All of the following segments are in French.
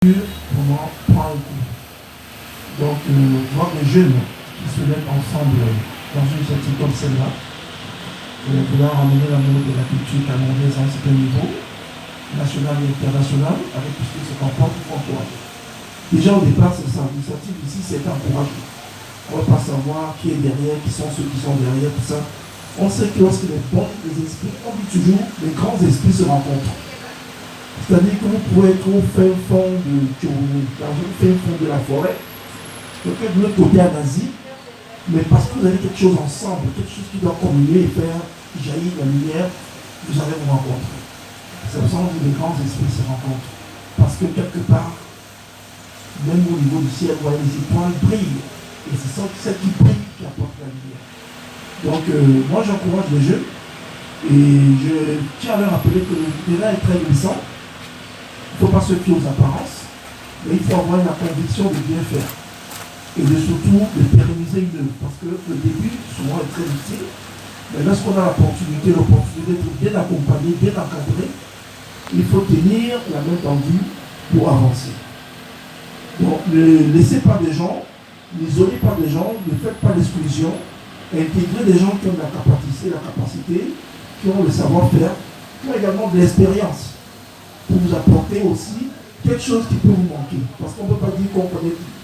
Comment prend un coup. Donc, voir les jeunes qui se mettent ensemble dans une initiative comme celle-là, vouloir ramener l'amour de la culture camerounaise à un certain niveau, national et international, avec tout ce qui se comporte, il faut encourager. Déjà au départ, c'est ça. L'initiative ici, c'est encourager. On ne va pas savoir qui est derrière, qui sont ceux qui sont derrière, tout ça. On sait que lorsque les bons, les esprits, on dit toujours, les grands esprits se rencontrent. C'est-à-dire que vous pouvez être au fin fond de Tchourouni, dans le fin fond de la forêt, peut-être de l'autre côté en Asie, mais parce que vous avez quelque chose ensemble, quelque chose qui doit communier et faire jaillir la lumière, vous allez vous rencontrer. C'est pour ça que les grands esprits se rencontrent. Parce que quelque part, même au niveau du ciel, les étoiles brillent. Et c'est celle qui brille qui apporte la lumière. Donc, moi j'encourage les jeunes et je tiens à leur rappeler que le terrain est très glissant. Il ne faut pas se fier aux apparences, mais il faut avoir la conviction de bien faire et de surtout de pérenniser une œuvre, parce que le début souvent est très difficile, mais lorsqu'on a l'opportunité d'être bien accompagné, bien encadré, il faut tenir la main tendue pour avancer. Donc ne laissez pas des gens, n'isolez pas des gens, ne faites pas d'exclusion, intégrez des gens qui ont la capacité, qui ont le savoir-faire, qui ont également de l'expérience, pour vous apporter aussi quelque chose qui peut vous manquer. Parce qu'on ne peut pas dire qu'on connaît tout.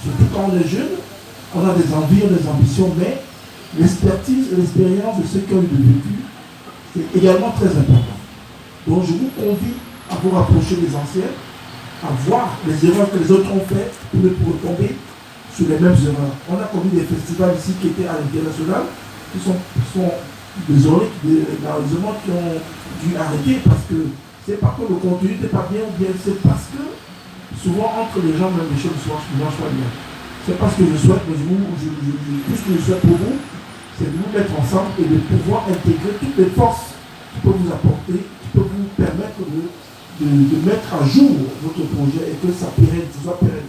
Surtout quand on est jeune, on a des envies, des ambitions, mais l'expertise et l'expérience de ceux qui ont eu de vécu, c'est également très important. Donc je vous convie à vous rapprocher des anciens, à voir les erreurs que les autres ont faites pour ne pas tomber sur les mêmes erreurs. On a connu des festivals ici qui étaient à l'international, qui sont désolés, malheureusement, qui ont dû arrêter parce que c'est pas que le contenu n'était pas bien ou bien, c'est parce que souvent entre les gens, même les choses ne marchent pas bien. C'est pas ce que je souhaite, mais tout ce que je souhaite pour vous, c'est de vous mettre ensemble et de pouvoir intégrer toutes les forces qui peuvent vous apporter, qui peuvent vous permettre de mettre à jour votre projet et que ça soit pérenne.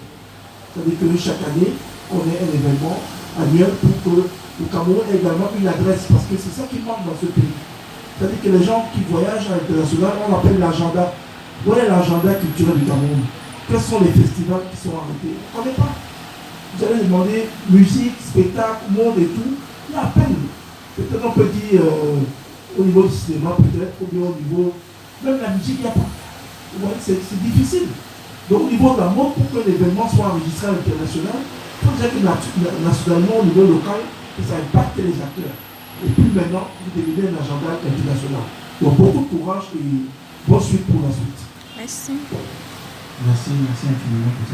C'est-à-dire que chaque année, on ait un événement annuel pour que le Cameroun ait également une adresse, parce que c'est ça qui manque dans ce pays. C'est-à-dire que les gens qui voyagent à l'international, on appelle l'agenda. Où est l'agenda culturel du Cameroun? Quels sont les festivals qui sont arrêtés? On ne connaît pas. Vous allez demander musique, spectacle, monde et tout. Il y a à peine. Peut-être on peut dire au niveau du cinéma, peut-être, ou bien au niveau. Même la musique, il n'y a pas. Vous voyez, c'est difficile. Donc au niveau de la mode, pour que l'événement soit enregistré à l'international, il faut dire que nationalement, au niveau local, que ça impacte les acteurs. Et puis maintenant, vous devenez un agenda international. Donc beaucoup de courage et bonne suite pour la suite. Merci. Merci infiniment pour ça.